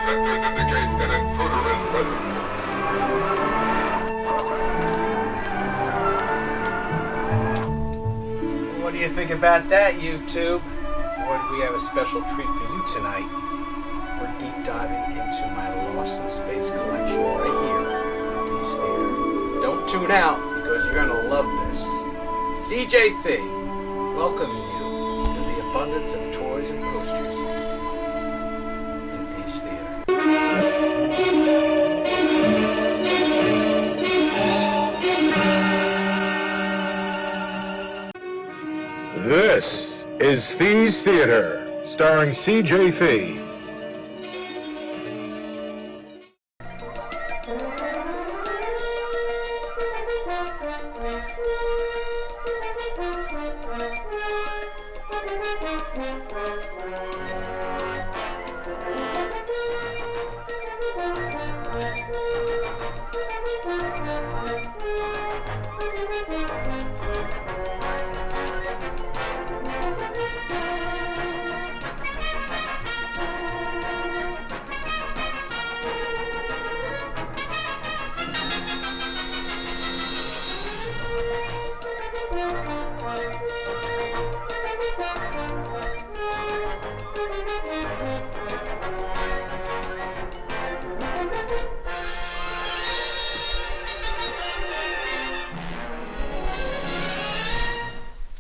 sensors indicate an intruder is present. What do you think about that, YouTube? Or do we have a special treat for you tonight? We're deep diving into my Lost in Space collection right here at These Theater. Don't tune out because you're gonna love this. CJ Thee, welcoming you to the abundance of toys and posters in These Theater. This is Thee's Theater, starring C.J. Thee.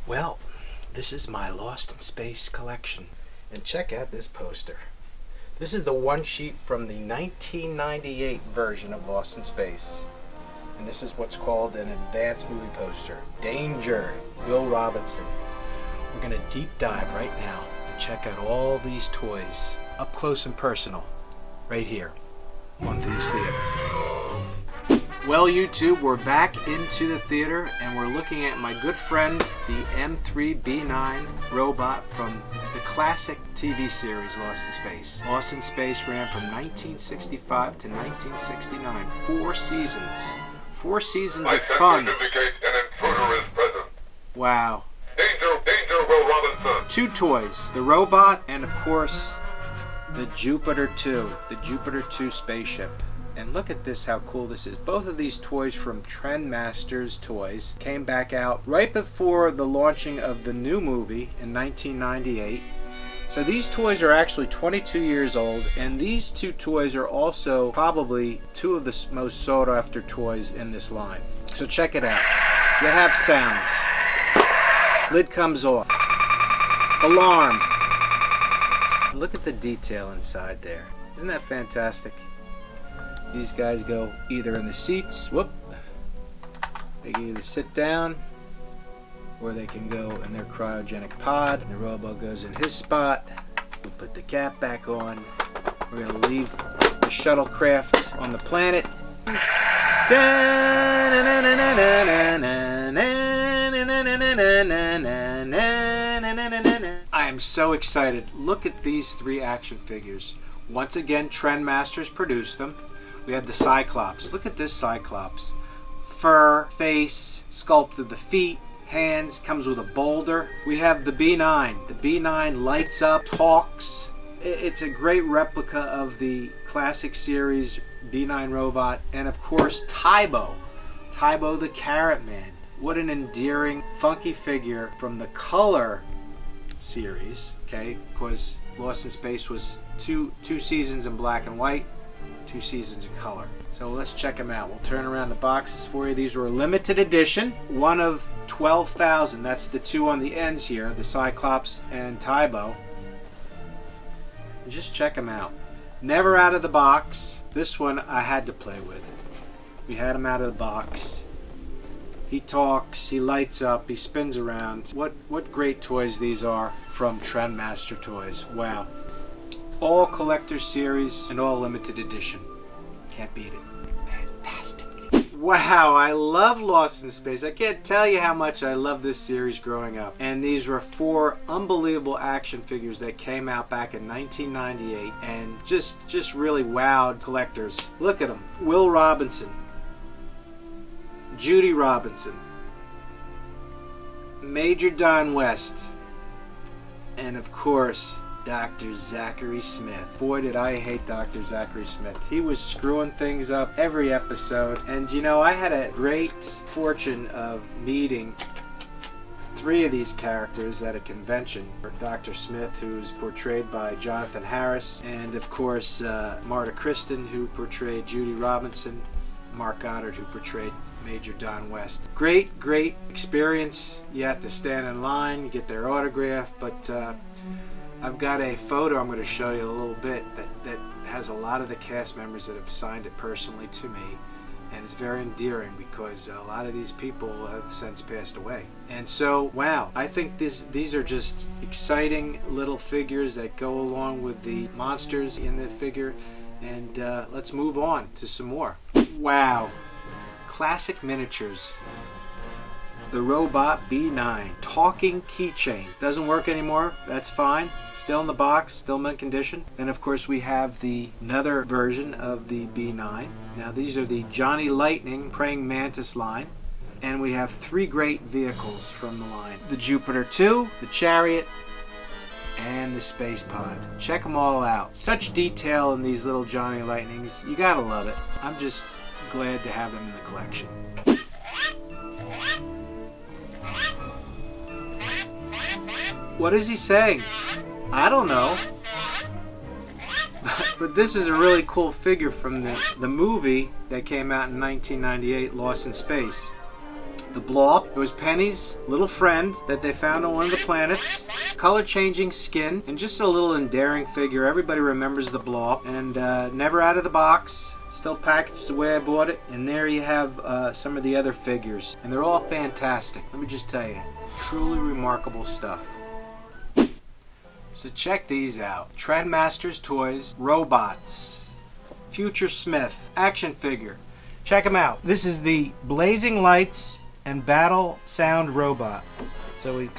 Well, this is my Lost in Space collection. And check out this poster. This is the one sheet from the 1998 version of Lost in Space. And this is what's called an advanced movie poster. Danger, Will Robinson. We're going to deep dive right now and check out all these toys up close and personal right here on Thieves Theater. Well, YouTube, we're back into the theater and we're looking at my good friend, the M3B9 robot from the classic TV series Lost in Space. Lost in Space ran from 1965 to 1969. 4 seasons. 4 seasons of fun. Indicate an intruder is present. Wow. Danger, Will Robinson. 2 toys. The robot and, of course, the Jupiter 2. The Jupiter 2 spaceship. And look at this, how cool this is. Both of these toys from Trendmasters Toys came back out right before the launching of the new movie in 1998. So these toys are actually 22 years old, and these 2 toys are also probably 2 of the most sought after toys in this line. So check it out. You have sounds. Lid comes off. Alarm. Look at the detail inside there. Isn't that fantastic? These guys go either in the seats, they can either sit down, or they can go in their cryogenic pod. And the robo goes in his spot. We'll put the cap back on. We're going to leave the shuttlecraft on the planet. I am so excited. Look at these 3 action figures. Once again, Trendmasters produced them. We have the Cyclops. Look at this Cyclops. Fur, face, sculpted the feet, hands, comes with a boulder. We have the B9. The B9 lights up, talks. It's a great replica of the classic series B9 robot. And of course, Tybo. Tybo the Carrot Man. What an endearing, funky figure from the Color series. Okay, because Lost in Space was two seasons in black and white. 2 seasons in color. So let's check them out. We'll turn around the boxes for you. These were a limited edition, one of 12,000. That's the 2 on the ends here, the Cyclops and Tybo. And just check them out. Never out of the box. This one I had to play with. We had him out of the box. He talks, he lights up, he spins around. What great toys these are from Trendmaster Toys. Wow. All collector series and all limited edition. Can't beat it. Fantastic. Wow, I love Lost in Space. I can't tell you how much I love this series growing up. And these were 4 unbelievable action figures that came out back in 1998 and just really wowed collectors. Look at them. Will Robinson. Judy Robinson. Major Don West. And of course, Dr. Zachary Smith. Boy, did I hate Dr. Zachary Smith. He was screwing things up every episode. And you know, I had a great fortune of meeting 3 of these characters at a convention. Dr. Smith, who's portrayed by Jonathan Harris, and of course Marta Kristen, who portrayed Judy Robinson, Mark Goddard, who portrayed Major Don West. Great experience. You have to stand in line, you get their autograph, but I've got a photo I'm going to show you a little bit that has a lot of the cast members that have signed it personally to me, and it's very endearing because a lot of these people have since passed away. And so, wow, I think these are just exciting little figures that go along with the monsters in the figure, and let's move on to some more. Wow, classic miniatures. The Robot B9 talking keychain. Doesn't work anymore, that's fine. Still in the box, still mint condition. Then of course we have another version of the B9. Now these are the Johnny Lightning Praying Mantis line. And we have 3 great vehicles from the line. The Jupiter 2, the Chariot, and the Space Pod. Check them all out. Such detail in these little Johnny Lightnings. You gotta love it. I'm just glad to have them in the collection. What is he saying? I don't know. But this is a really cool figure from the movie that came out in 1998, Lost in Space. The Blob. It was Penny's little friend that they found on one of the planets. Color-changing skin, and just a little endearing figure. Everybody remembers the Blob. And never out of the box. Still packaged the way I bought it. And there you have some of the other figures. And they're all fantastic. Let me just tell you. Truly remarkable stuff. So check these out. Trendmasters Toys, Robots, Future Smith, action figure. Check them out. This is the Blazing Lights and Battle Sound Robot. So we...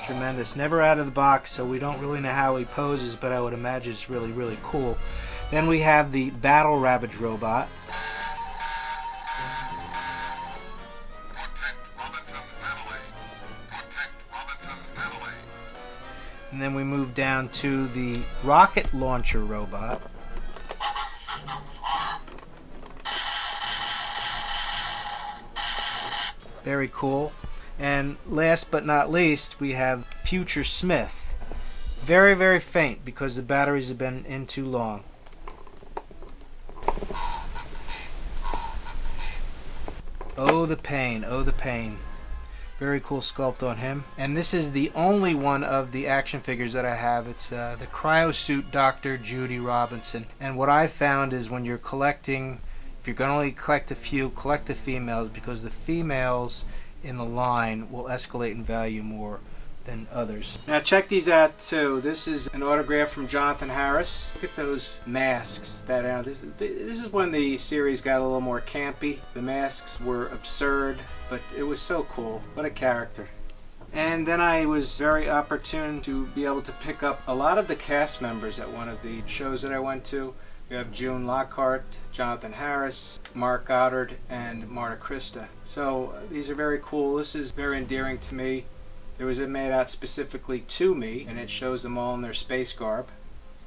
Tremendous. Never out of the box, so we don't really know how he poses, but I would imagine it's really cool. Then we have the Battle Ravage Robot. And then we move down to the Rocket Launcher Robot. Very cool. And last but not least, we have Future Smith. Very faint because the batteries have been in too long. Oh, the pain. Oh, the pain. Very cool sculpt on him. And this is the only one of the action figures that I have. It's the Cryosuit Dr. Judy Robinson. And what I've found is when you're collecting, if you're going to only collect a few, collect the females, because the females in the line will escalate in value more than others. Now check these out too. This is an autograph from Jonathan Harris. Look at those masks that are. This is when the series got a little more campy. The masks were absurd, but it was so cool. What a character. And then I was very opportune to be able to pick up a lot of the cast members at one of the shows that I went to. We have June Lockhart, Jonathan Harris, Mark Goddard, and Marta Kristen. So these are very cool. This is very endearing to me. There was it made out specifically to me, and it shows them all in their space garb.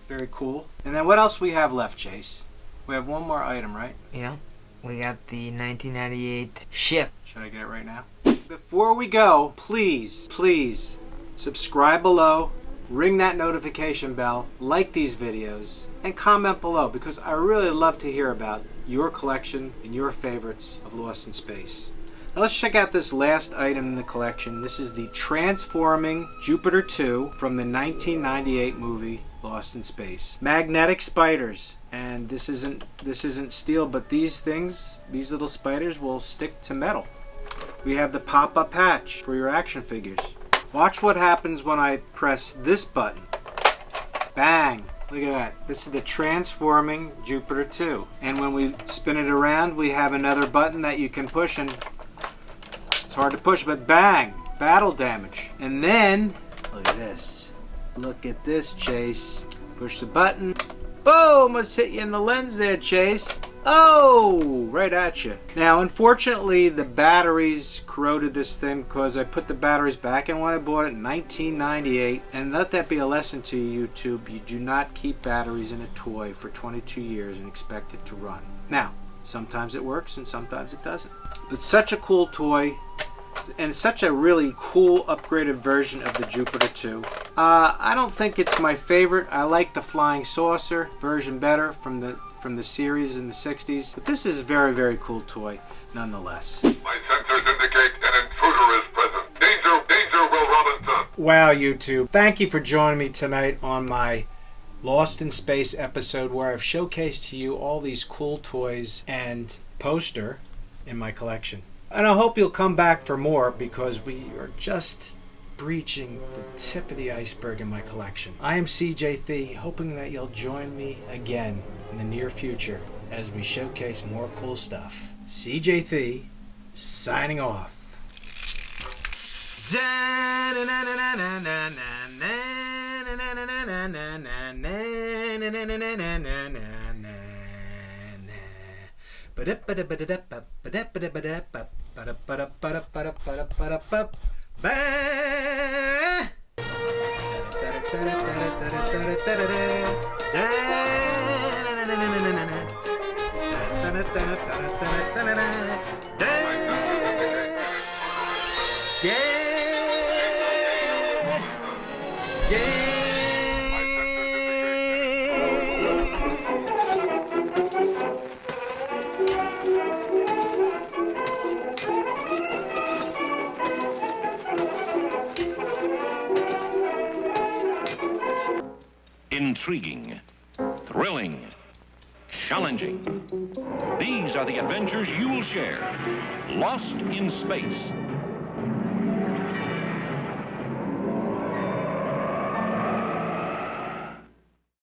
Very cool. And then what else we have left, Chase? We have one more item, right? Yeah. We got the 1998 ship. Should I get it right now? Before we go, please subscribe below, ring that notification bell, like these videos, and comment below, because I really love to hear about your collection and your favorites of Lost in Space. Now let's check out this last item in the collection. This is the Transforming Jupiter 2 from the 1998 movie Lost in Space. Magnetic spiders. And this isn't steel, but these little spiders will stick to metal. We have the pop-up hatch for your action figures. Watch what happens when I press this button. Bang! Look at that. This is the Transforming Jupiter 2. And when we spin it around, we have another button that you can push, and it's hard to push, but bang! Battle damage. And then, look at this. Look at this, Chase. Push the button. Boom! Let's hit you in the lens there, Chase. Oh, right at you. Now, unfortunately, the batteries corroded this thing because I put the batteries back in when I bought it in 1998. And let that be a lesson to you, YouTube. You do not keep batteries in a toy for 22 years and expect it to run. Now, sometimes it works and sometimes it doesn't. But such a cool toy. And such a really cool upgraded version of the Jupiter 2. I don't think it's my favorite. I like the Flying Saucer version better from the series in the 60s. But this is a very, very cool toy nonetheless. My sensors indicate an intruder is present. Danger, danger, Will Robinson. Wow, YouTube. Thank you for joining me tonight on my Lost in Space episode where I've showcased to you all these cool toys and poster in my collection. And I hope you'll come back for more because we are just breaching the tip of the iceberg in my collection. I am CJ Thee, hoping that you'll join me again in the near future as we showcase more cool stuff. CJ Thee, signing off. Intriguing, thrilling, challenging. These are the adventures you'll share. Lost in Space.